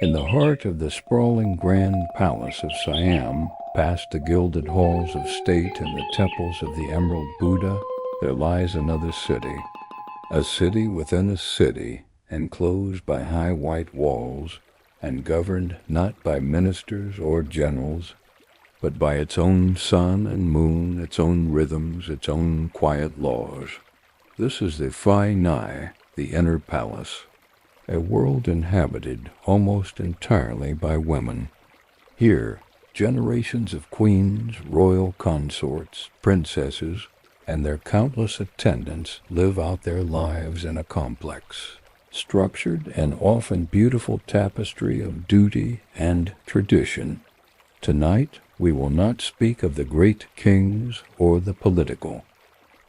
In the heart of the sprawling grand palace of Siam, past the gilded halls of state and the temples of the Emerald Buddha, there lies another city. A city within a city, enclosed by high white walls, and governed not by ministers or generals, but by its own sun and moon, its own rhythms, its own quiet laws. This is the Phai Nai, the inner palace, a world inhabited almost entirely by women. Here, generations of queens, royal consorts, princesses, and their countless attendants live out their lives in a complex, structured and often beautiful tapestry of duty and tradition. Tonight, we will not speak of the great kings or the political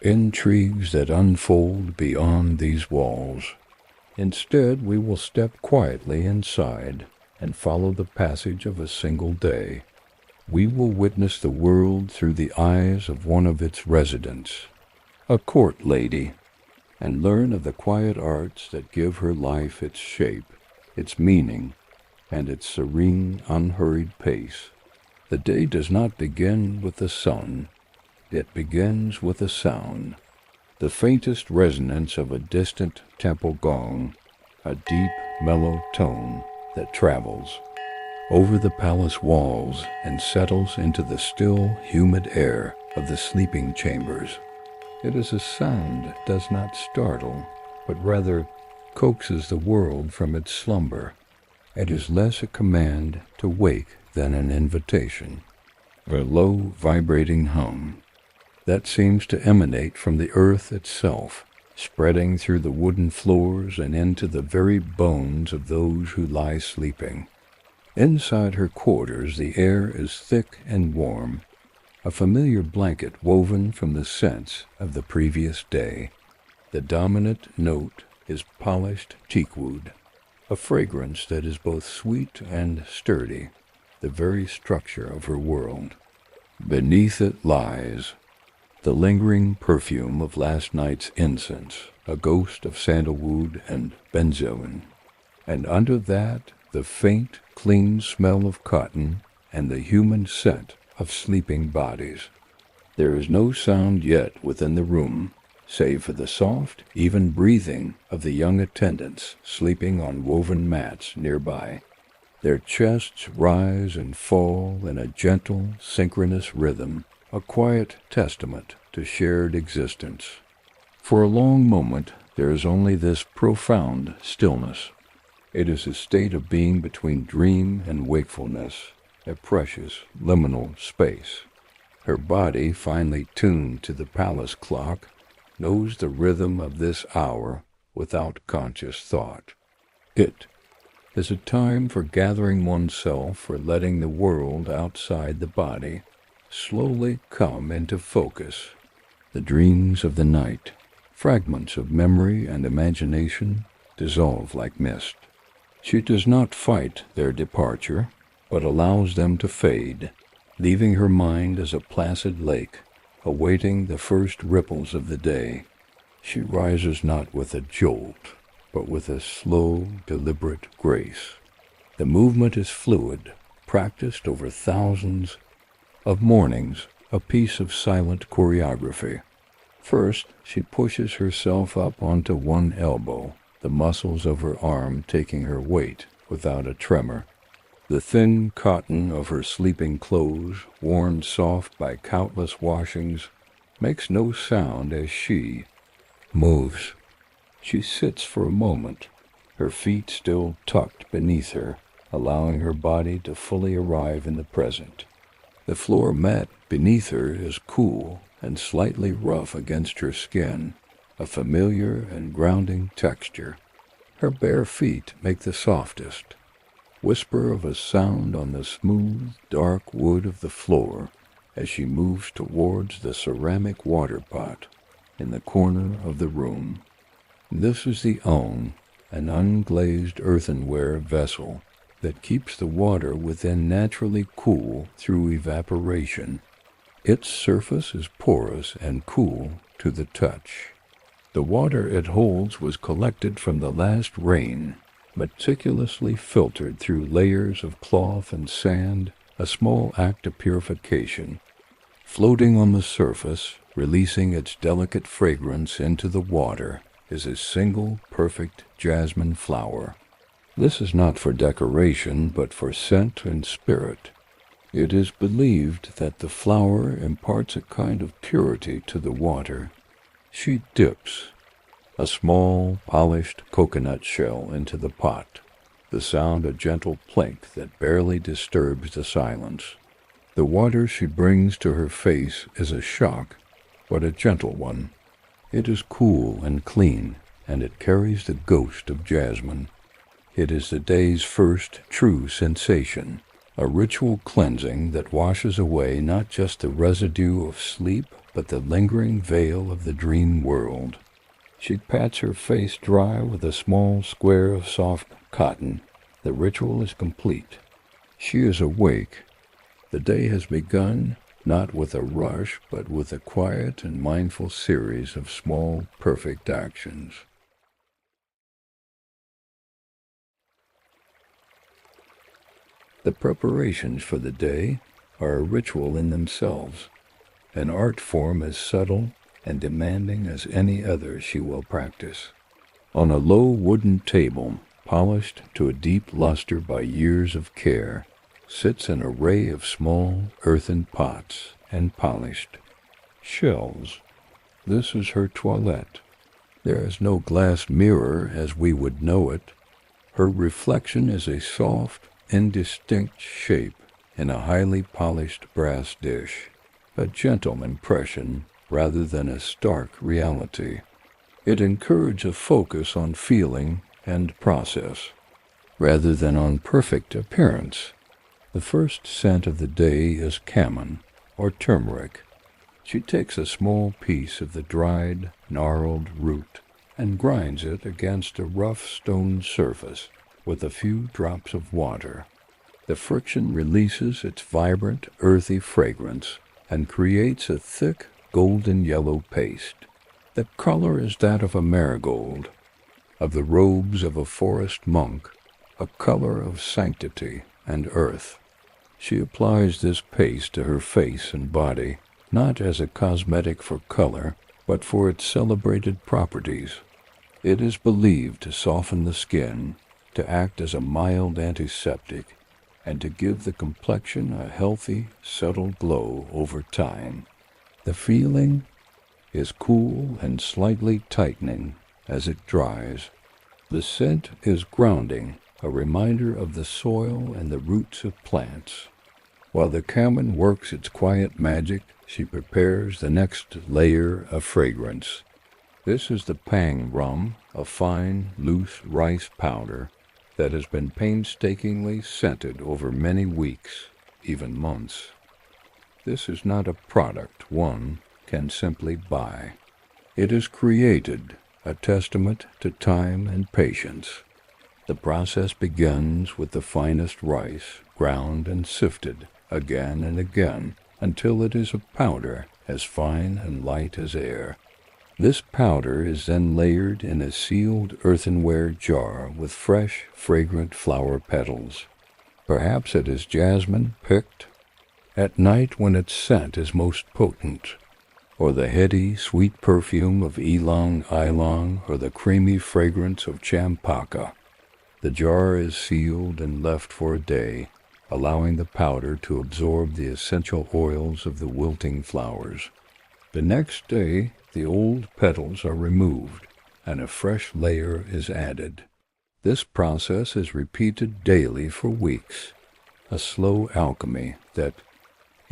intrigues that unfold beyond these walls. Instead, we will step quietly inside and follow the passage of a single day. We will witness the world through the eyes of one of its residents, a court lady, and learn of the quiet arts that give her life its shape, its meaning, and its serene, unhurried pace. The day does not begin with the sun. It begins with a sound, the faintest resonance of a distant temple gong, a deep, mellow tone that travels over the palace walls and settles into the still, humid air of the sleeping chambers. It is a sound that does not startle, but rather coaxes the world from its slumber. It is less a command to wake than an invitation, a low, vibrating hum that seems to emanate from the earth itself, spreading through the wooden floors and into the very bones of those who lie sleeping. Inside her quarters the air is thick and warm, a familiar blanket woven from the scents of the previous day. The dominant note is polished teakwood, a fragrance that is both sweet and sturdy, the very structure of her world. Beneath it lies the lingering perfume of last night's incense, a ghost of sandalwood and benzoin, and under that the faint, clean smell of cotton and the human scent of sleeping bodies. There is no sound yet within the room, save for the soft, even breathing of the young attendants sleeping on woven mats nearby. Their chests rise and fall in a gentle, synchronous rhythm, a quiet testament to shared existence. For a long moment, there is only this profound stillness. It is a state of being between dream and wakefulness, a precious, liminal space. Her body, finely tuned to the palace clock, knows the rhythm of this hour without conscious thought. It is a time for gathering oneself, for letting the world outside the body slowly come into focus. The dreams of the night, fragments of memory and imagination, dissolve like mist. She does not fight their departure, but allows them to fade, leaving her mind as a placid lake, awaiting the first ripples of the day. She rises not with a jolt, but with a slow, deliberate grace. The movement is fluid, practiced over thousands of mornings, a piece of silent choreography. First, she pushes herself up onto one elbow, the muscles of her arm taking her weight without a tremor. The thin cotton of her sleeping clothes, worn soft by countless washings, makes no sound as she moves. She sits for a moment, her feet still tucked beneath her, allowing her body to fully arrive in the present. The floor mat beneath her is cool and slightly rough against her skin, a familiar and grounding texture. Her bare feet make the softest whisper of a sound on the smooth, dark wood of the floor as she moves towards the ceramic water pot in the corner of the room. This is the Aung, an unglazed earthenware vessel that keeps the water within naturally cool through evaporation. Its surface is porous and cool to the touch. The water it holds was collected from the last rain, meticulously filtered through layers of cloth and sand, a small act of purification. Floating on the surface, releasing its delicate fragrance into the water, is a single perfect jasmine flower. This is not for decoration, but for scent and spirit. It is believed that the flower imparts a kind of purity to the water. She dips a small, polished coconut shell into the pot, the sound a gentle plink that barely disturbs the silence. The water she brings to her face is a shock, but a gentle one. It is cool and clean, and it carries the ghost of jasmine. It is the day's first true sensation, a ritual cleansing that washes away not just the residue of sleep, but the lingering veil of the dream world. She pats her face dry with a small square of soft cotton. The ritual is complete. She is awake. The day has begun, not with a rush, but with a quiet and mindful series of small, perfect actions. The preparations for the day are a ritual in themselves, an art form as subtle and demanding as any other she will practice. On a low wooden table, polished to a deep luster by years of care, sits an array of small earthen pots and polished shells. This is her toilette. There is no glass mirror as we would know it. Her reflection is a soft, indistinct shape in a highly polished brass dish, a gentle impression rather than a stark reality. It encourages a focus on feeling and process, rather than on perfect appearance. The first scent of the day is camin, or turmeric. She takes a small piece of the dried, gnarled root and grinds it against a rough stone surface with a few drops of water. The friction releases its vibrant, earthy fragrance and creates a thick, golden yellow paste. The color is that of a marigold, of the robes of a forest monk, a color of sanctity and earth. She applies this paste to her face and body, not as a cosmetic for color, but for its celebrated properties. It is believed to soften the skin, to act as a mild antiseptic, and to give the complexion a healthy, subtle glow over time. The feeling is cool and slightly tightening as it dries. The scent is grounding, a reminder of the soil and the roots of plants. While the camin works its quiet magic, she prepares the next layer of fragrance. This is the pang rum, a fine, loose rice powder that has been painstakingly scented over many weeks, even months. This is not a product one can simply buy. It is created, a testament to time and patience. The process begins with the finest rice, ground and sifted again and again, until it is a powder as fine and light as air. This powder is then layered in a sealed earthenware jar with fresh, fragrant flower petals. Perhaps it is jasmine picked at night when its scent is most potent, or the heady, sweet perfume of ylang ylang, or the creamy fragrance of champaka. The jar is sealed and left for a day, allowing the powder to absorb the essential oils of the wilting flowers. The next day, the old petals are removed, and a fresh layer is added. This process is repeated daily for weeks, a slow alchemy that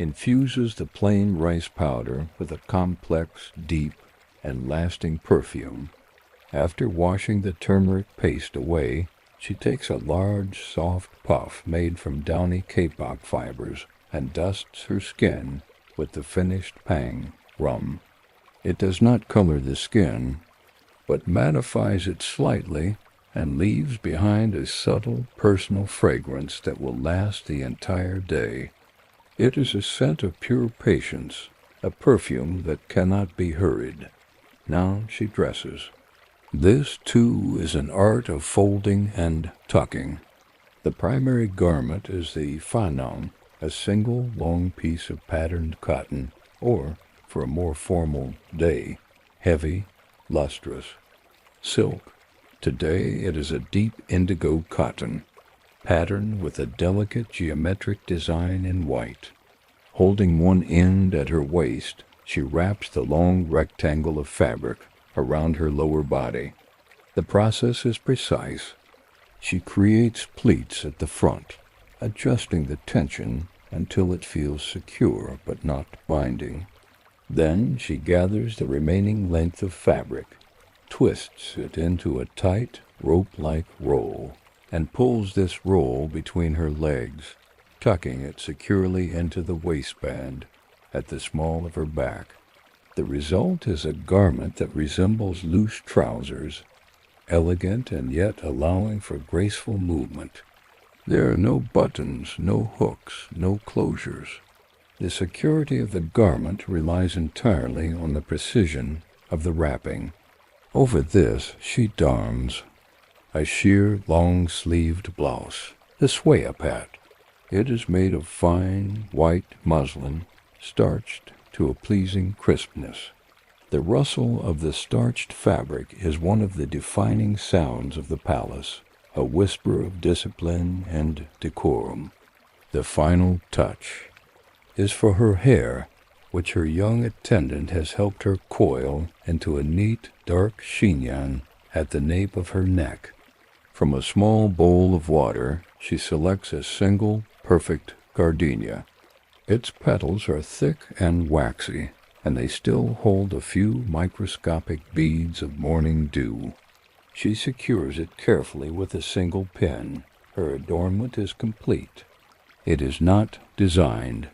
infuses the plain rice powder with a complex, deep, and lasting perfume. After washing the turmeric paste away, she takes a large, soft puff made from downy kapok fibers and dusts her skin with the finished pang rum. It does not color the skin, but mattifies it slightly and leaves behind a subtle, personal fragrance that will last the entire day. It is a scent of pure patience, a perfume that cannot be hurried. Now she dresses. This, too, is an art of folding and tucking. The primary garment is the fanang, a single long piece of patterned cotton, or, for a more formal day, heavy, lustrous. Silk. Today it is a deep indigo cotton, patterned with a delicate geometric design in white. Holding one end at her waist, she wraps the long rectangle of fabric around her lower body. The process is precise. She creates pleats at the front, adjusting the tension until it feels secure but not binding. Then she gathers the remaining length of fabric, twists it into a tight, rope-like roll, and pulls this roll between her legs, tucking it securely into the waistband at the small of her back. The result is a garment that resembles loose trousers, elegant and yet allowing for graceful movement. There are no buttons, no hooks, no closures. The security of the garment relies entirely on the precision of the wrapping. Over this she dons a sheer long-sleeved blouse, the swayapat. It is made of fine, white muslin, starched to a pleasing crispness. The rustle of the starched fabric is one of the defining sounds of the palace, a whisper of discipline and decorum. The final touch is for her hair, which her young attendant has helped her coil into a neat, dark chignon at the nape of her neck. From a small bowl of water, she selects a single, perfect gardenia. Its petals are thick and waxy, and they still hold a few microscopic beads of morning dew. She secures it carefully with a single pin. Her adornment is complete. It is not designed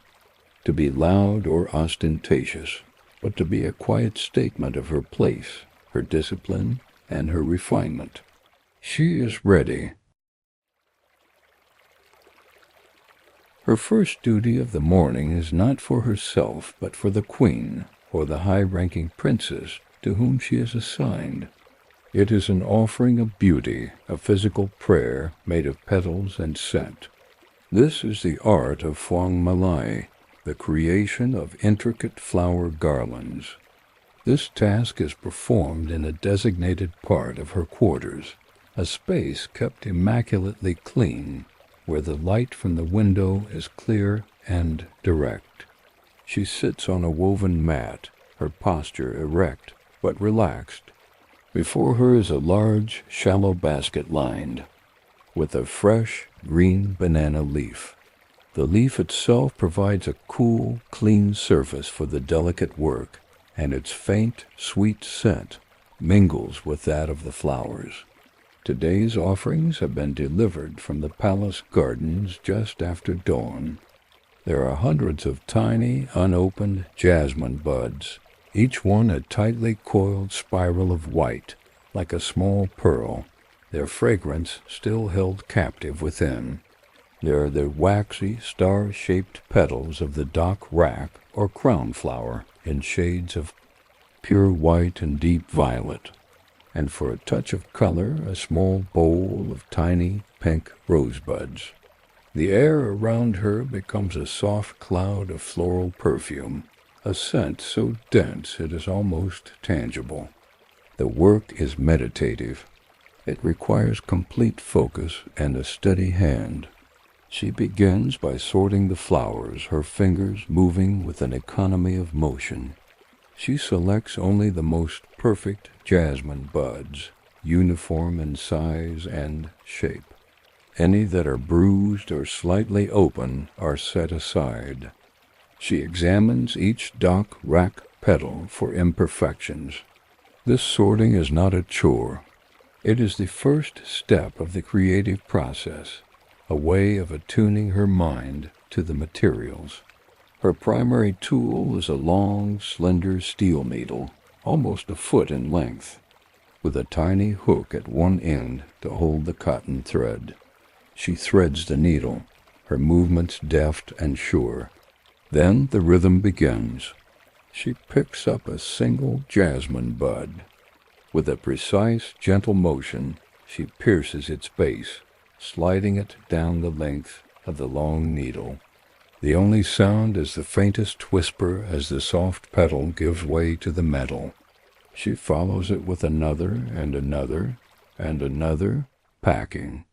to be loud or ostentatious, but to be a quiet statement of her place, her discipline, and her refinement. She is ready. Her first duty of the morning is not for herself, but for the queen, or the high-ranking princess to whom she is assigned. It is an offering of beauty, a physical prayer made of petals and scent. This is the art of Phuong Malai, the creation of intricate flower garlands. This task is performed in a designated part of her quarters, a space kept immaculately clean, where the light from the window is clear and direct. She sits on a woven mat, her posture erect but relaxed. Before her is a large, shallow basket lined with a fresh, green banana leaf. The leaf itself provides a cool, clean surface for the delicate work, and its faint, sweet scent mingles with that of the flowers. Today's offerings have been delivered from the palace gardens just after dawn. There are hundreds of tiny, unopened jasmine buds, each one a tightly coiled spiral of white, like a small pearl, their fragrance still held captive within. There are the waxy, star-shaped petals of the dock rack or crown flower in shades of pure white and deep violet, and for a touch of color, a small bowl of tiny pink rosebuds. The air around her becomes a soft cloud of floral perfume, a scent so dense it is almost tangible. The work is meditative. It requires complete focus and a steady hand. She begins by sorting the flowers, her fingers moving with an economy of motion. She selects only the most perfect jasmine buds, uniform in size and shape. Any that are bruised or slightly open are set aside. She examines each dock rack petal for imperfections. This sorting is not a chore. It is the first step of the creative process, a way of attuning her mind to the materials. Her primary tool is a long, slender steel needle, almost a foot in length, with a tiny hook at one end to hold the cotton thread. She threads the needle, her movements deft and sure. Then the rhythm begins. She picks up a single jasmine bud. With a precise, gentle motion, she pierces its base, sliding it down the length of the long needle. The only sound is the faintest whisper as the soft petal gives way to the metal. She follows it with another and another and another, packing,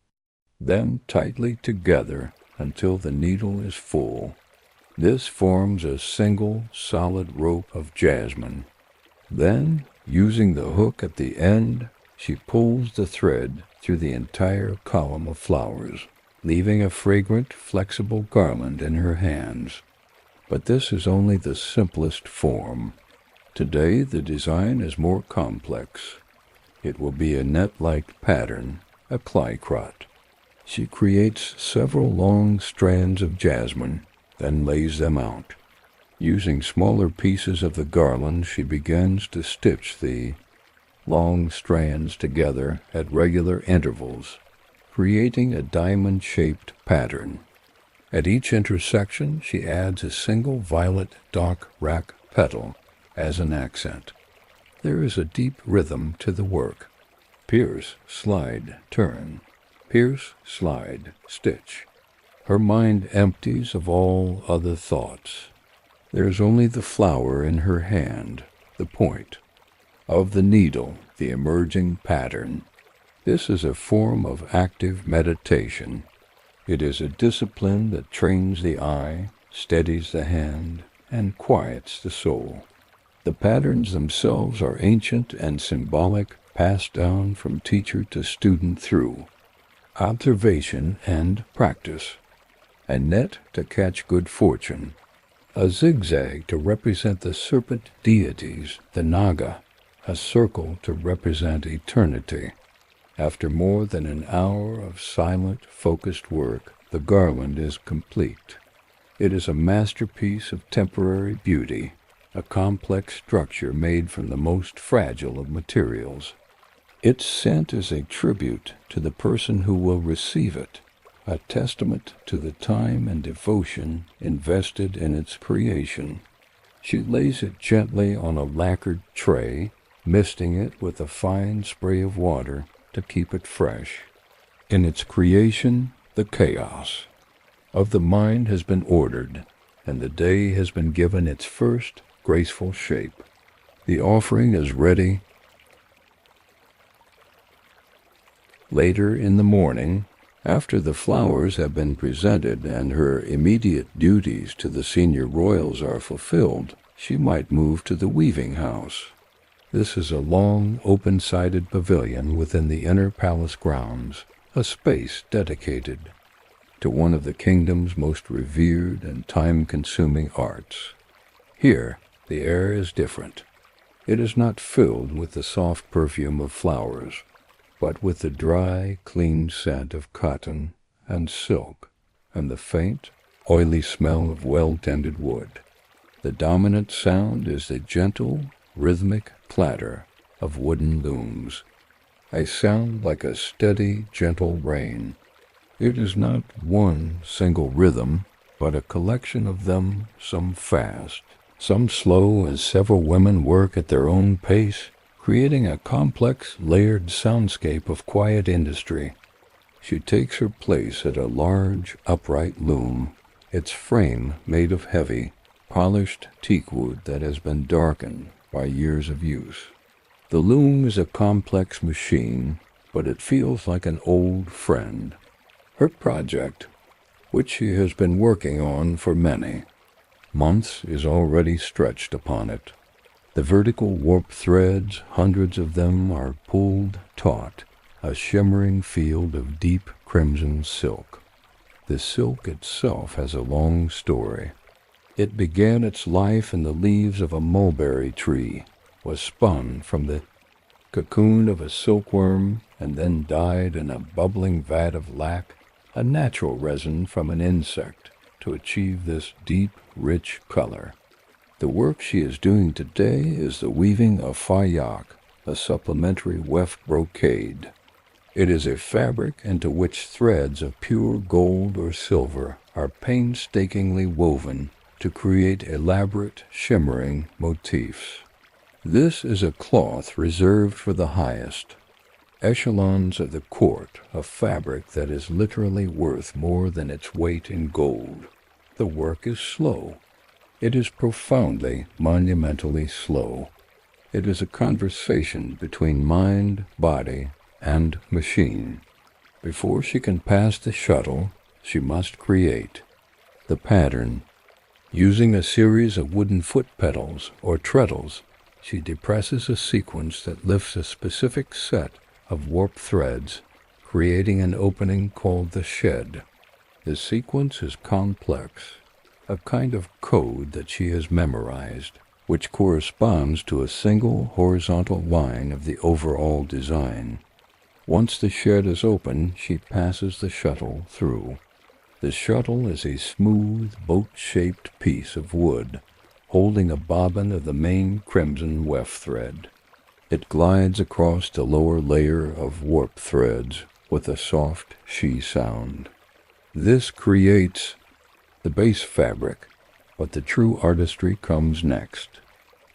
then tightly together until the needle is full. This forms a single, solid rope of jasmine. Then, using the hook at the end, she pulls the thread through the entire column of flowers, leaving a fragrant, flexible garland in her hands. But this is only the simplest form. Today, the design is more complex. It will be a net-like pattern, a clycrot. She creates several long strands of jasmine, then lays them out. Using smaller pieces of the garland, she begins to stitch the long strands together at regular intervals, creating a diamond-shaped pattern. At each intersection, she adds a single violet dock rack petal as an accent. There is a deep rhythm to the work. Pierce, slide, turn. Pierce, slide, stitch. Her mind empties of all other thoughts. There is only the flower in her hand, the point. Of the needle, the emerging pattern. This is a form of active meditation. It is a discipline that trains the eye, steadies the hand, and quiets the soul. The patterns themselves are ancient and symbolic, passed down from teacher to student through observation and practice. A net to catch good fortune, a zigzag to represent the serpent deities, the Naga, a circle to represent eternity. After more than an hour of silent, focused work, the garland is complete. It is a masterpiece of temporary beauty, a complex structure made from the most fragile of materials. Its scent is a tribute to the person who will receive it, a testament to the time and devotion invested in its creation. She lays it gently on a lacquered tray, misting it with a fine spray of water to keep it fresh. In its creation, the chaos of the mind has been ordered, and the day has been given its first graceful shape. The offering is ready. Later in the morning, after the flowers have been presented and her immediate duties to the senior royals are fulfilled, she might move to the weaving house. This is a long, open-sided pavilion within the inner palace grounds, a space dedicated to one of the kingdom's most revered and time-consuming arts. Here, the air is different. It is not filled with the soft perfume of flowers, but with the dry, clean scent of cotton and silk, and the faint, oily smell of well-tended wood. The dominant sound is the gentle, rhythmic clatter of wooden looms, a sound like a steady, gentle rain. It is not one single rhythm, but a collection of them, some fast, some slow, as several women work at their own pace, creating a complex, layered soundscape of quiet industry. She takes her place at a large, upright loom, its frame made of heavy, polished teakwood that has been darkened by years of use. The loom is a complex machine, but it feels like an old friend. Her project, which she has been working on for many months, is already stretched upon it. The vertical warp threads, hundreds of them, are pulled taut, a shimmering field of deep crimson silk. The silk itself has a long story. It began its life in the leaves of a mulberry tree, was spun from the cocoon of a silkworm, and then dyed in a bubbling vat of lac, a natural resin from an insect, to achieve this deep, rich color. The work she is doing today is the weaving of fayak, a supplementary weft brocade. It is a fabric into which threads of pure gold or silver are painstakingly woven to create elaborate, shimmering motifs. This is a cloth reserved for the highest echelons of the court, a fabric that is literally worth more than its weight in gold. The work is slow. It is profoundly, monumentally slow. It is a conversation between mind, body, and machine. Before she can pass the shuttle, she must create the pattern. Using a series of wooden foot pedals or treadles, she depresses a sequence that lifts a specific set of warp threads, creating an opening called the shed. The sequence is complex, a kind of code that she has memorized, which corresponds to a single horizontal line of the overall design. Once the shed is open, she passes the shuttle through. The shuttle is a smooth, boat-shaped piece of wood, holding a bobbin of the main crimson weft thread. It glides across the lower layer of warp threads with a soft she sound. This creates the base fabric, but the true artistry comes next.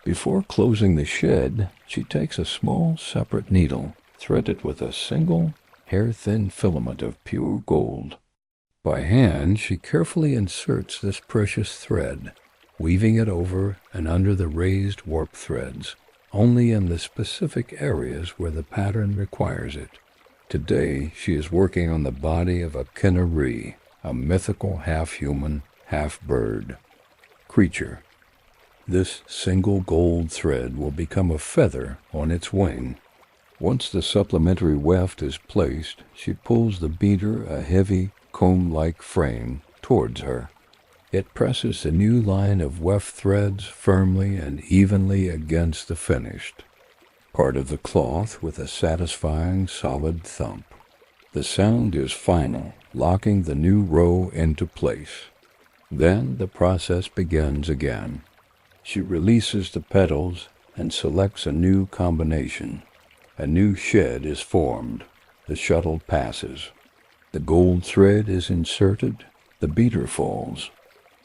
Before closing the shed, she takes a small separate needle, threaded with a single, hair-thin filament of pure gold. By hand, she carefully inserts this precious thread, weaving it over and under the raised warp threads, only in the specific areas where the pattern requires it. Today, she is working on the body of a kinaree, a mythical half-human, half-bird creature. This single gold thread will become a feather on its wing. Once the supplementary weft is placed, she pulls the beater, a heavy, comb-like frame, towards her. It presses the new line of weft threads firmly and evenly against the finished part of the cloth with a satisfying solid thump. The sound is final, locking the new row into place. Then the process begins again. She releases the petals and selects a new combination. A new shed is formed. The shuttle passes. The gold thread is inserted. The beater falls.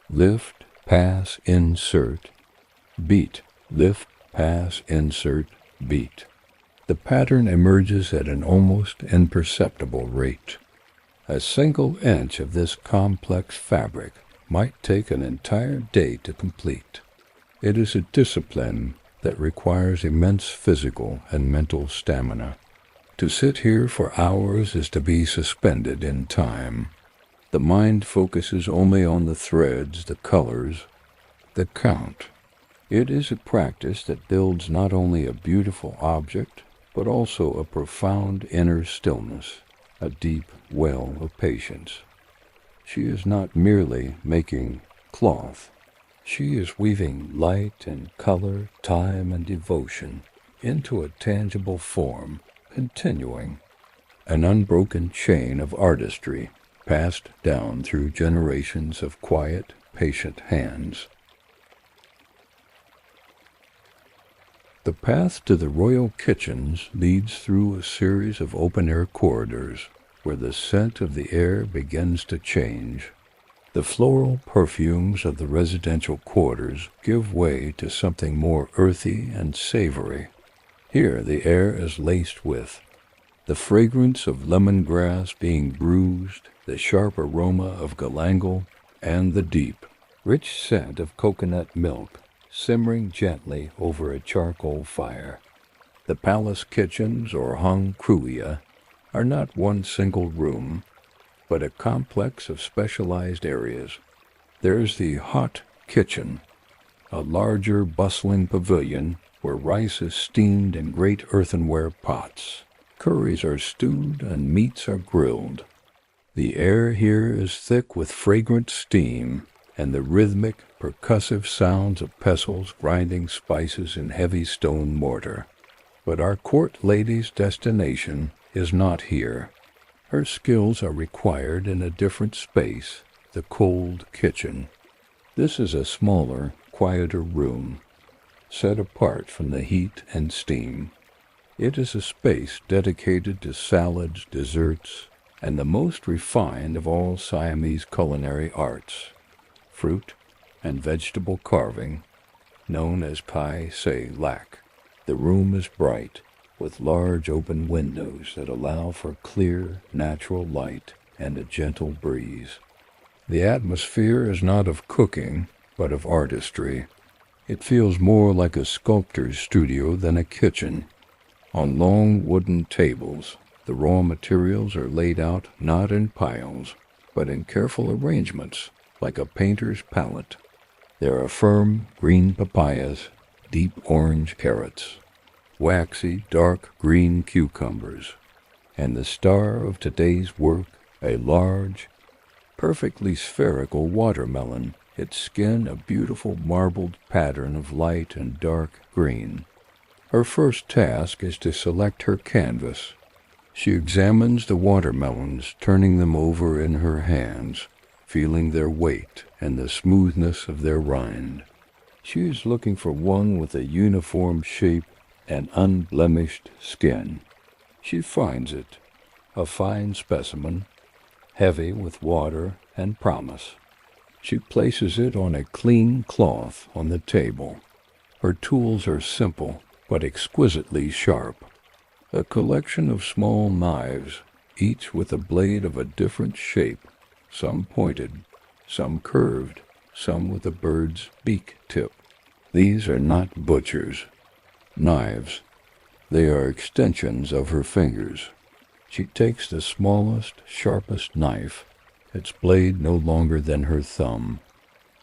Lift, pass, insert, beat. Lift, pass, insert, beat. The pattern emerges at an almost imperceptible rate. A single inch of this complex fabric might take an entire day to complete. It is a discipline that requires immense physical and mental stamina. To sit here for hours is to be suspended in time. The mind focuses only on the threads, the colors, the count. It is a practice that builds not only a beautiful object, but also a profound inner stillness, a deep well of patience. She is not merely making cloth. She is weaving light and color, time and devotion into a tangible form, continuing an unbroken chain of artistry passed down through generations of quiet, patient hands. The path to the royal kitchens leads through a series of open-air corridors where the scent of the air begins to change. The floral perfumes of the residential quarters give way to something more earthy and savory. Here the air is laced with the fragrance of lemongrass being bruised, the sharp aroma of galangal, and the deep, rich scent of coconut milk simmering gently over a charcoal fire. The palace kitchens, or hung cruia, are not one single room, but a complex of specialized areas. There's the hot kitchen, a larger, bustling pavilion where rice is steamed in great earthenware pots. Curries are stewed and meats are grilled. The air here is thick with fragrant steam and the rhythmic, percussive sounds of pestles grinding spices in heavy stone mortar. But our court lady's destination is not here. Her skills are required in a different space, the cold kitchen. This is a smaller, quieter room, set apart from the heat and steam. It is a space dedicated to salads, desserts, and the most refined of all Siamese culinary arts, fruit and vegetable carving, known as pai se lak. The room is bright, with large open windows that allow for clear, natural light and a gentle breeze. The atmosphere is not of cooking, but of artistry. It feels more like a sculptor's studio than a kitchen. On long wooden tables, the raw materials are laid out not in piles, but in careful arrangements, like a painter's palette. There are firm green papayas, deep orange carrots, waxy dark green cucumbers, and the star of today's work, a large, perfectly spherical watermelon, its skin a beautiful marbled pattern of light and dark green. Her first task is to select her canvas. She examines the watermelons, turning them over in her hands, feeling their weight and the smoothness of their rind. She is looking for one with a uniform shape and unblemished skin. She finds it, a fine specimen, heavy with water and promise. She places it on a clean cloth on the table. Her tools are simple, but exquisitely sharp. A collection of small knives, each with a blade of a different shape, some pointed, some curved, some with a bird's beak tip. These are not butchers' knives. They are extensions of her fingers. She takes the smallest, sharpest knife, its blade no longer than her thumb.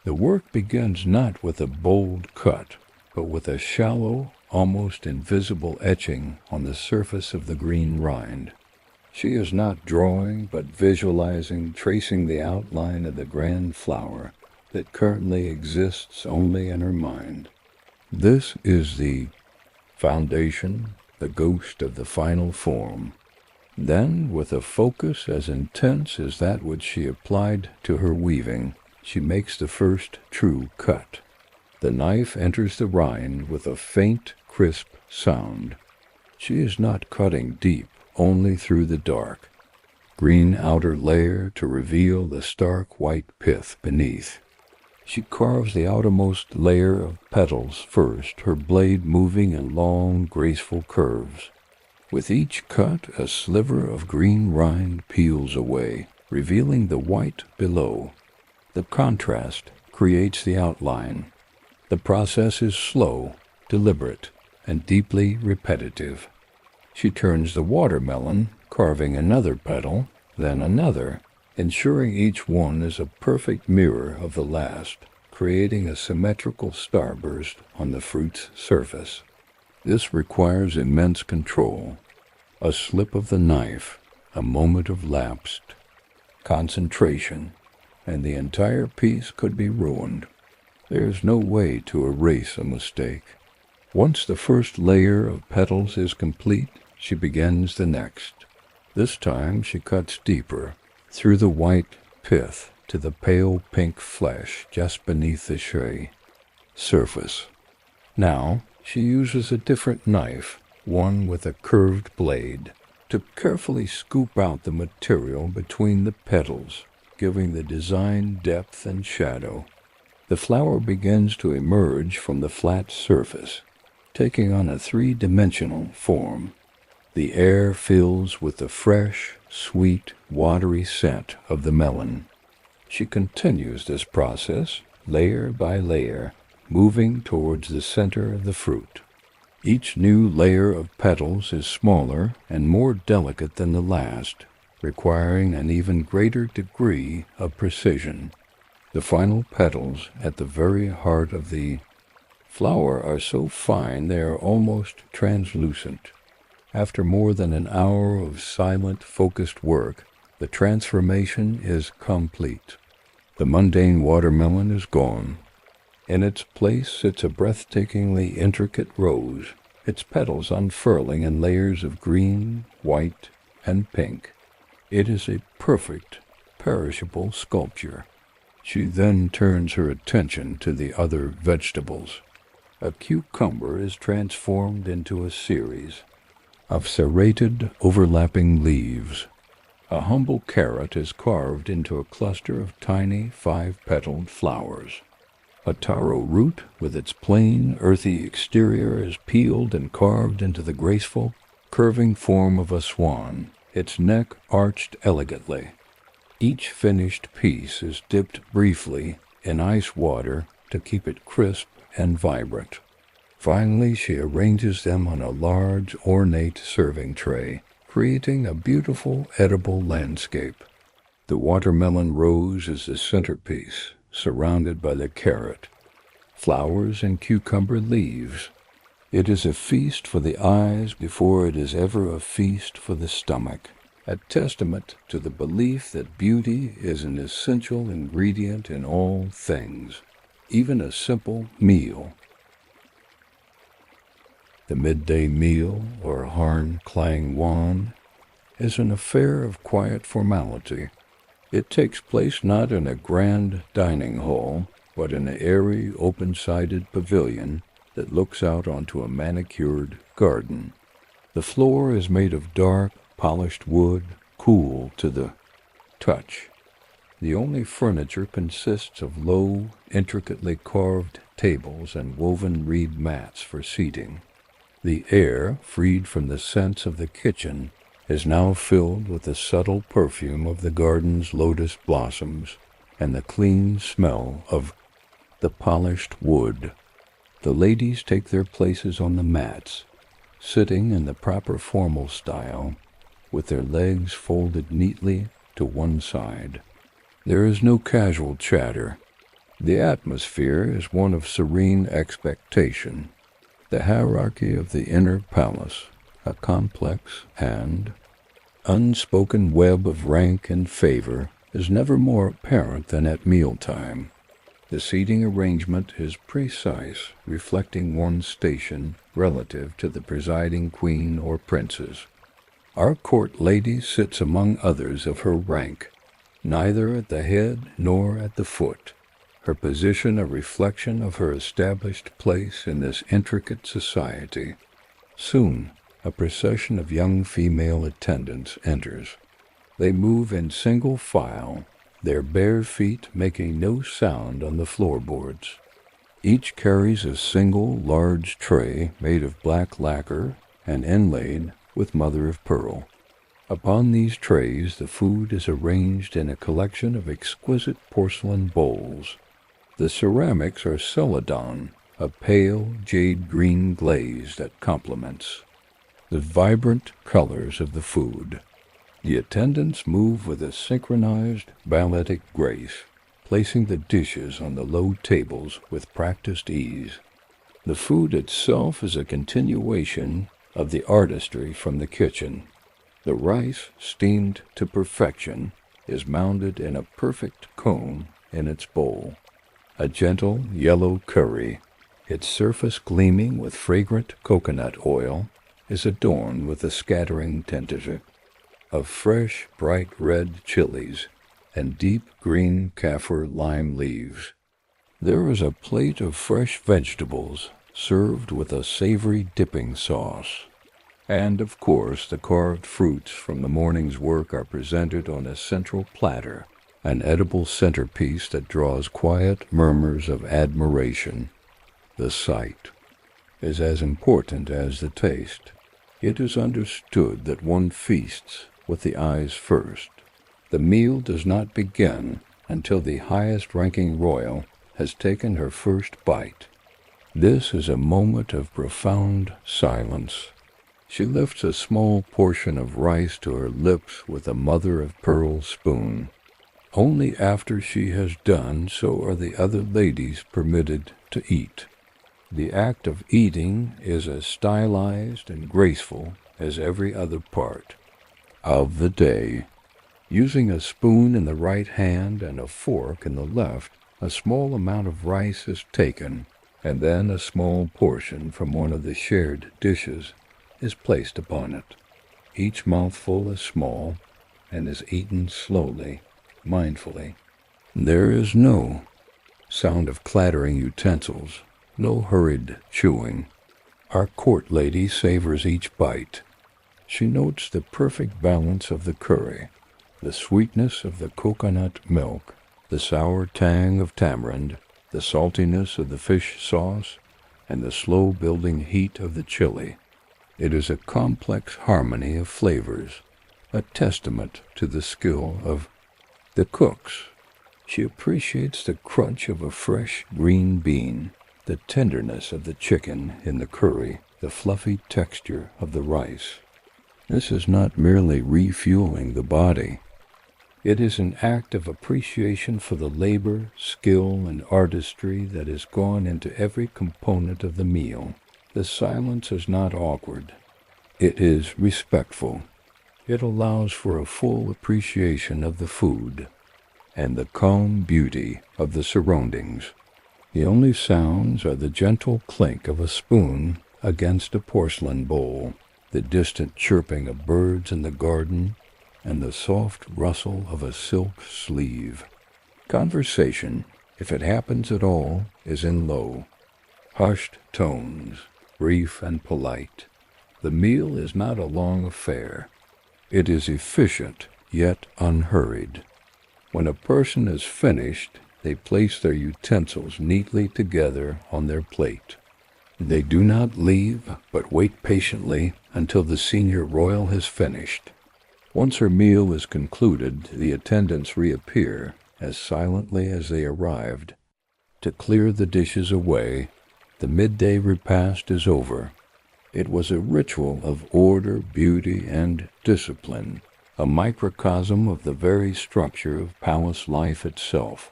The work begins not with a bold cut, but with a shallow, almost invisible etching on the surface of the green rind. She is not drawing, but visualizing, tracing the outline of the grand flower that currently exists only in her mind. This is the foundation, the ghost of the final form. Then, with a focus as intense as that which she applied to her weaving, she makes the first true cut. The knife enters the rind with a faint, crisp sound. She is not cutting deep, only through the dark, green outer layer to reveal the stark white pith beneath. She carves the outermost layer of petals first, her blade moving in long, graceful curves. With each cut, a sliver of green rind peels away, revealing the white below. The contrast creates the outline. The process is slow, deliberate, and deeply repetitive. She turns the watermelon, carving another petal, then another, ensuring each one is a perfect mirror of the last, creating a symmetrical starburst on the fruit's surface. This requires immense control. A slip of the knife, a moment of lapsed concentration, and the entire piece could be ruined. There is no way to erase a mistake. Once the first layer of petals is complete, she begins the next. This time she cuts deeper, through the white pith to the pale pink flesh just beneath the surface. Now she uses a different knife, one with a curved blade, to carefully scoop out the material between the petals, giving the design depth and shadow. The flower begins to emerge from the flat surface, taking on a three-dimensional form. The air fills with the fresh, sweet, watery scent of the melon. She continues this process, layer by layer, moving towards the center of the fruit. Each new layer of petals is smaller and more delicate than the last, requiring an even greater degree of precision. The final petals at the very heart of the flower are so fine they are almost translucent. After more than an hour of silent, focused work, the transformation is complete. The mundane watermelon is gone. In its place sits a breathtakingly intricate rose, its petals unfurling in layers of green, white, and pink. It is a perfect, perishable sculpture. She then turns her attention to the other vegetables. A cucumber is transformed into a series of serrated, overlapping leaves. A humble carrot is carved into a cluster of tiny, five-petaled flowers. A taro root with its plain, earthy exterior is peeled and carved into the graceful, curving form of a swan, its neck arched elegantly. Each finished piece is dipped briefly in ice water to keep it crisp and vibrant. Finally, she arranges them on a large, ornate serving tray, creating a beautiful, edible landscape. The watermelon rose is the centerpiece, surrounded by the carrot, flowers, and cucumber leaves. It is a feast for the eyes before it is ever a feast for the stomach, a testament to the belief that beauty is an essential ingredient in all things, even a simple meal. The midday meal, or harn klang wan, is an affair of quiet formality. It takes place not in a grand dining hall, but in an airy, open-sided pavilion that looks out onto a manicured garden. The floor is made of dark, polished wood, cool to the touch. The only furniture consists of low, intricately carved tables and woven reed mats for seating. The air, freed from the scents of the kitchen, is now filled with the subtle perfume of the garden's lotus blossoms and the clean smell of the polished wood. The ladies take their places on the mats, sitting in the proper formal style, with their legs folded neatly to one side. There is no casual chatter. The atmosphere is one of serene expectation. The hierarchy of the inner palace, a complex and unspoken web of rank and favor, is never more apparent than at mealtime. The seating arrangement is precise, reflecting one's station relative to the presiding queen or princes. Our court lady sits among others of her rank, neither at the head nor at the foot, her position a reflection of her established place in this intricate society. Soon, a procession of young female attendants enters. They move in single file, their bare feet making no sound on the floorboards. Each carries a single large tray made of black lacquer and inlaid with mother-of-pearl. Upon these trays the food is arranged in a collection of exquisite porcelain bowls. The ceramics are celadon, a pale jade-green glaze that complements the vibrant colors of the food. The attendants move with a synchronized balletic grace, placing the dishes on the low tables with practiced ease. The food itself is a continuation of the artistry from the kitchen. The rice, steamed to perfection, is mounted in a perfect cone in its bowl. A gentle yellow curry, its surface gleaming with fragrant coconut oil, is adorned with a scattering tentative of fresh, bright red chilies and deep green kaffir lime leaves. There is a plate of fresh vegetables served with a savory dipping sauce. And, of course, the carved fruits from the morning's work are presented on a central platter, an edible centerpiece that draws quiet murmurs of admiration. The sight is as important as the taste. It is understood that one feasts with the eyes first. The meal does not begin until the highest-ranking royal has taken her first bite. This is a moment of profound silence. She lifts a small portion of rice to her lips with a mother-of-pearl spoon. Only after she has done so are the other ladies permitted to eat. The act of eating is as stylized and graceful as every other part of the day. Using a spoon in the right hand and a fork in the left, a small amount of rice is taken, and then a small portion from one of the shared dishes is placed upon it. Each mouthful is small and is eaten slowly, mindfully. There is no sound of clattering utensils, no hurried chewing. Our court lady savors each bite. She notes the perfect balance of the curry, the sweetness of the coconut milk, the sour tang of tamarind, the saltiness of the fish sauce, and the slow-building heat of the chili. It is a complex harmony of flavors, a testament to the skill of the cooks. She appreciates the crunch of a fresh green bean, the tenderness of the chicken in the curry, the fluffy texture of the rice. This is not merely refueling the body. It is an act of appreciation for the labor, skill, and artistry that has gone into every component of the meal. The silence is not awkward. It is respectful. It allows for a full appreciation of the food and the calm beauty of the surroundings. The only sounds are the gentle clink of a spoon against a porcelain bowl, the distant chirping of birds in the garden, and the soft rustle of a silk sleeve. Conversation, if it happens at all, is in low, hushed tones, brief and polite. The meal is not a long affair. It is efficient, yet unhurried. When a person is finished, they place their utensils neatly together on their plate. They do not leave, but wait patiently until the senior royal has finished. Once her meal is concluded, the attendants reappear, as silently as they arrived. To clear the dishes away, the midday repast is over. It was a ritual of order, beauty, and discipline, a microcosm of the very structure of palace life itself,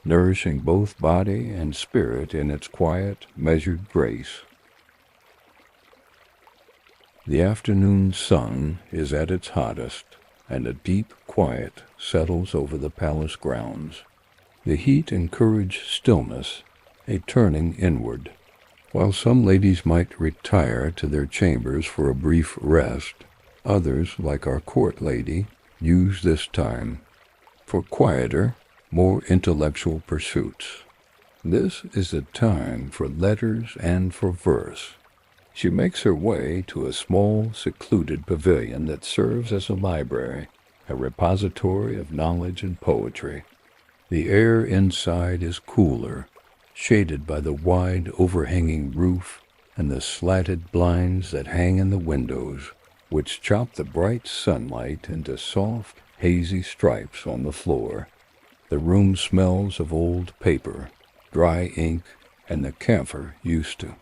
nourishing both body and spirit in its quiet, measured grace. The afternoon sun is at its hottest, and a deep quiet settles over the palace grounds. The heat encouraged stillness, a turning inward. While some ladies might retire to their chambers for a brief rest, others, like our court lady, use this time for quieter, more intellectual pursuits. This is the time for letters and for verse. She makes her way to a small, secluded pavilion that serves as a library, a repository of knowledge and poetry. The air inside is cooler, shaded by the wide, overhanging roof and the slatted blinds that hang in the windows, which chop the bright sunlight into soft, hazy stripes on the floor. The room smells of old paper, dry ink, and the camphor used to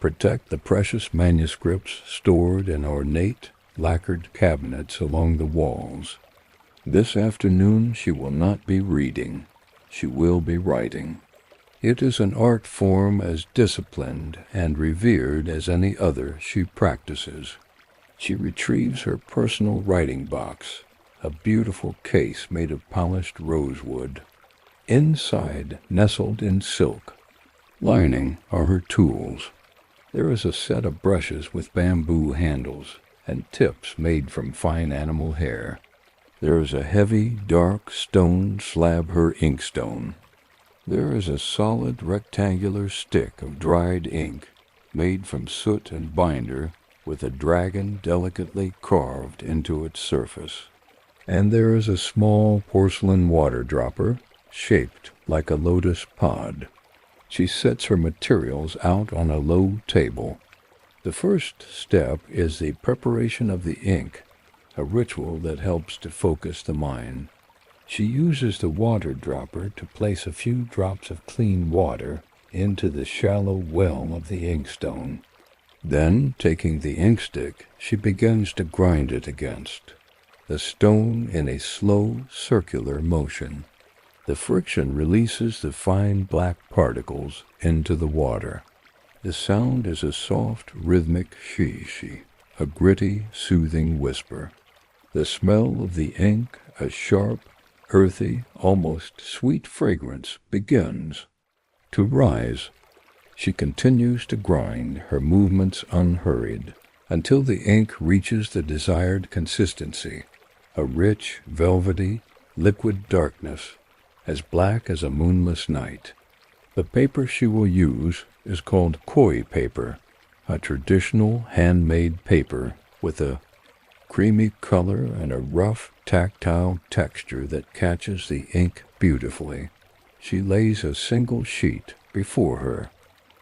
protect the precious manuscripts stored in ornate, lacquered cabinets along the walls. This afternoon she will not be reading. She will be writing. It is an art form as disciplined and revered as any other she practices. She retrieves her personal writing box, a beautiful case made of polished rosewood. Inside, nestled in silk, lining, are her tools. There is a set of brushes with bamboo handles and tips made from fine animal hair. There is a heavy, dark stone slab her inkstone. There is a solid rectangular stick of dried ink made from soot and binder with a dragon delicately carved into its surface. And there is a small porcelain water dropper shaped like a lotus pod. She sets her materials out on a low table. The first step is the preparation of the ink, a ritual that helps to focus the mind. She uses the water dropper to place a few drops of clean water into the shallow well of the inkstone. Then, taking the inkstick, she begins to grind it against the stone in a slow, circular motion. The friction releases the fine black particles into the water. The sound is a soft, rhythmic she, a gritty, soothing whisper. The smell of the ink, a sharp, earthy, almost sweet fragrance, begins to rise. She continues to grind, her movements unhurried, until the ink reaches the desired consistency, a rich, velvety, liquid darkness, as black as a moonless night. The paper she will use is called koi paper, a traditional handmade paper with a creamy color and a rough, tactile texture that catches the ink beautifully. she lays a single sheet before her.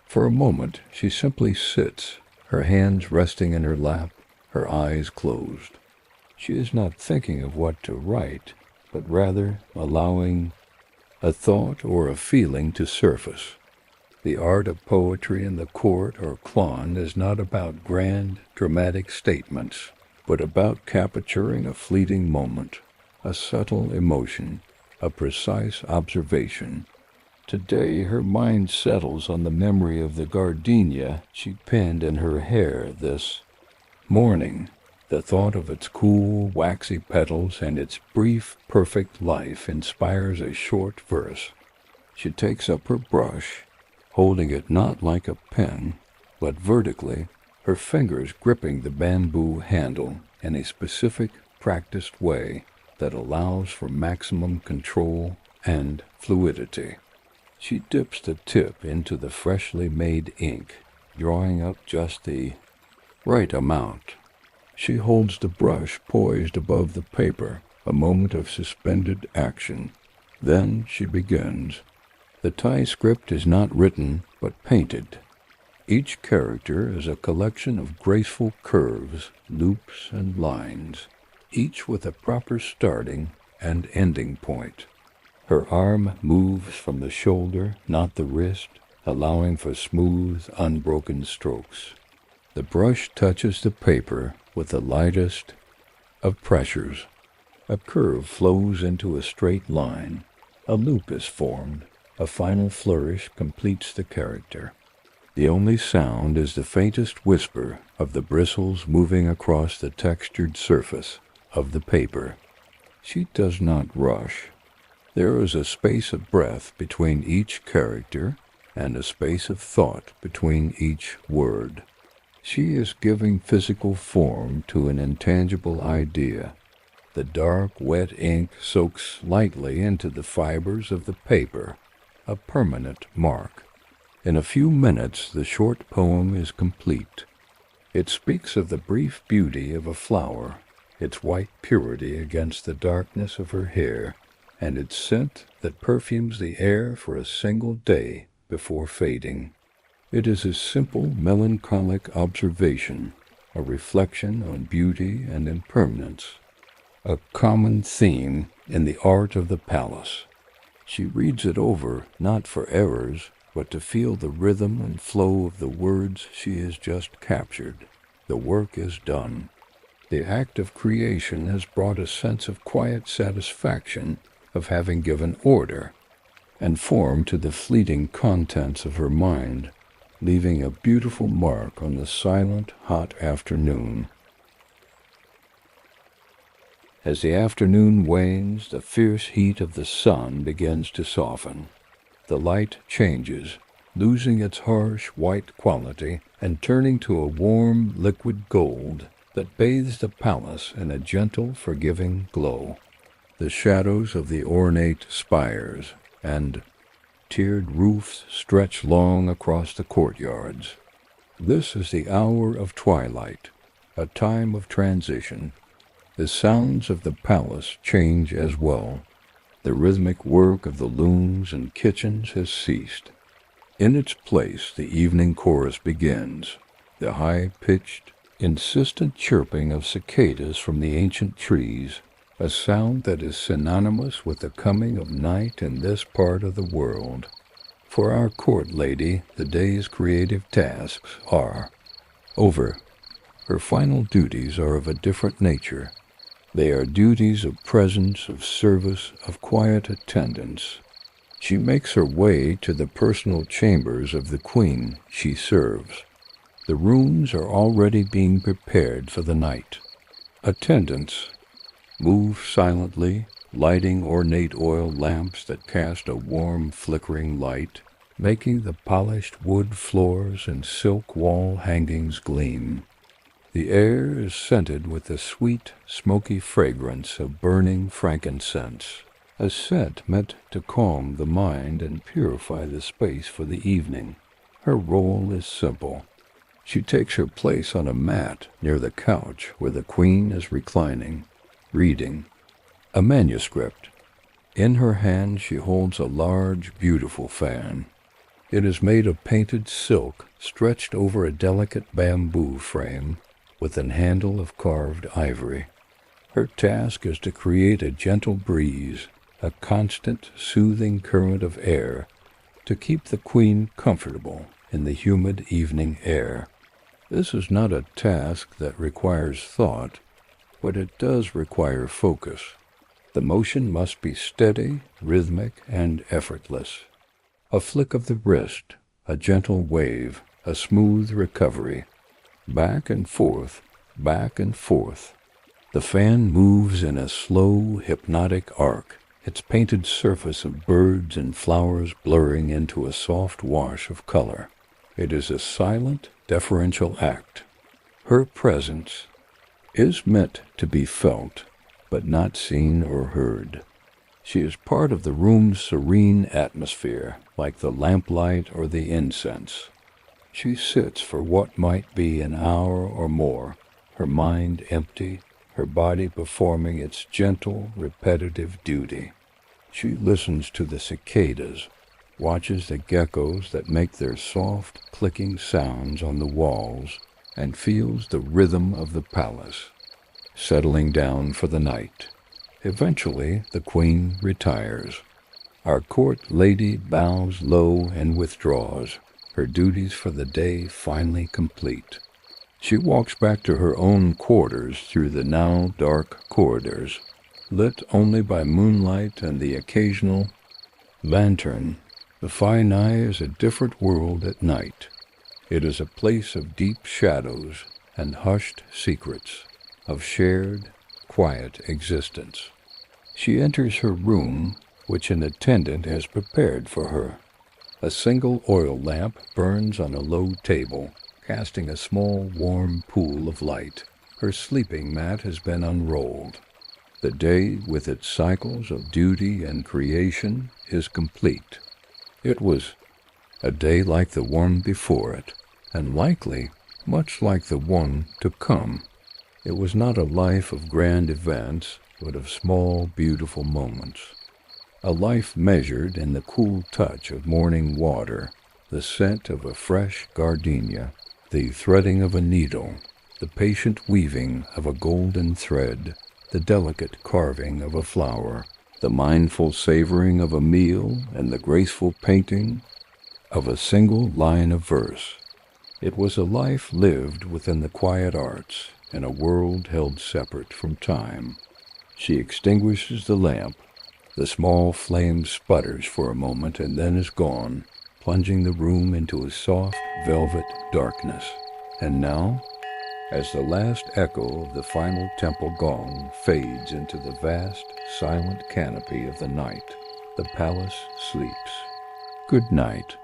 For a moment she simply sits, her hands resting in her lap, her eyes closed. She is not thinking of what to write, but rather allowing a thought or a feeling to surface. The art of poetry in the court or clown is not about grand, dramatic statements, but about capturing a fleeting moment, a subtle emotion, a precise observation. Today her mind settles on the memory of the gardenia she pinned in her hair this morning. The thought of its cool, waxy petals and its brief, perfect life inspires a short verse. She takes up her brush, holding it not like a pen, but vertically, her fingers gripping the bamboo handle in a specific, practiced way that allows for maximum control and fluidity. She dips the tip into the freshly made ink, drawing up just the right amount. She holds the brush poised above the paper, a moment of suspended action. Then she begins. The Thai script is not written, but painted. Each character is a collection of graceful curves, loops, and lines, each with a proper starting and ending point. Her arm moves from the shoulder, not the wrist, allowing for smooth, unbroken strokes. The brush touches the paper with the lightest of pressures. A curve flows into a straight line. A loop is formed. A final flourish completes the character. The only sound is the faintest whisper of the bristles moving across the textured surface of the paper. She does not rush. There is a space of breath between each character and a space of thought between each word. She is giving physical form to an intangible idea. The dark, wet ink soaks lightly into the fibers of the paper, a permanent mark. In a few minutes the short poem is complete. It speaks of the brief beauty of a flower, its white purity against the darkness of her hair, and its scent that perfumes the air for a single day before fading. It is a simple, melancholic observation, a reflection on beauty and impermanence, a common theme in the art of the palace. She reads it over not for errors, but to feel the rhythm and flow of the words she has just captured. The work is done. The act of creation has brought a sense of quiet satisfaction of having given order and form to the fleeting contents of her mind, leaving a beautiful mark on the silent, hot afternoon. As the afternoon wanes, the fierce heat of the sun begins to soften. The light changes, losing its harsh white quality and turning to a warm liquid gold that bathes the palace in a gentle, forgiving glow. The shadows of the ornate spires and tiered roofs stretch long across the courtyards. This is the hour of twilight, a time of transition. The sounds of the palace change as well. The rhythmic work of the looms and kitchens has ceased. In its place the evening chorus begins, the high-pitched, insistent chirping of cicadas from the ancient trees, a sound that is synonymous with the coming of night in this part of the world. For our court lady, the day's creative tasks are over. Her final duties are of a different nature. They are duties of presence, of service, of quiet attendance. She makes her way to the personal chambers of the queen she serves. The rooms are already being prepared for the night. Attendants move silently, lighting ornate oil lamps that cast a warm, flickering light, making the polished wood floors and silk wall hangings gleam. The air is scented with the sweet, smoky fragrance of burning frankincense, a scent meant to calm the mind and purify the space for the evening. Her role is simple. She takes her place on a mat near the couch where the queen is reclining, reading a manuscript. In her hand she holds a large, beautiful fan. It is made of painted silk stretched over a delicate bamboo frame with an handle of carved ivory. Her task is to create a gentle breeze, a constant, soothing current of air to keep the queen comfortable in the humid evening air. This is not a task that requires thought, but it does require focus. The motion must be steady, rhythmic, and effortless. A flick of the wrist, a gentle wave, a smooth recovery. Back and forth, back and forth. The fan moves in a slow, hypnotic arc, its painted surface of birds and flowers blurring into a soft wash of color. It is a silent, deferential act. Her presence is meant to be felt, but not seen or heard. She is part of the room's serene atmosphere, like the lamplight or the incense. She sits for what might be an hour or more, her mind empty, her body performing its gentle, repetitive duty. She listens to the cicadas, watches the geckos that make their soft, clicking sounds on the walls, and feels the rhythm of the palace, settling down for the night. Eventually, the queen retires. Our court lady bows low and withdraws, her duties for the day finally complete. She walks back to her own quarters through the now dark corridors, lit only by moonlight and the occasional lantern. The Fainai is a different world at night. It is a place of deep shadows and hushed secrets, of shared, quiet existence. She enters her room, which an attendant has prepared for her. A single oil lamp burns on a low table, casting a small, warm pool of light. Her sleeping mat has been unrolled. The day, with its cycles of duty and creation, is complete. It was a day like the one before it, and likely much like the one to come. It was not a life of grand events, but of small, beautiful moments. A life measured in the cool touch of morning water, the scent of a fresh gardenia, the threading of a needle, the patient weaving of a golden thread, the delicate carving of a flower, the mindful savoring of a meal, and the graceful painting of a single line of verse. It was a life lived within the quiet arts, in a world held separate from time. She extinguishes the lamp. The small flame sputters for a moment and then is gone, plunging the room into a soft, velvet darkness. And now, as the last echo of the final temple gong fades into the vast, silent canopy of the night, the palace sleeps. Good night.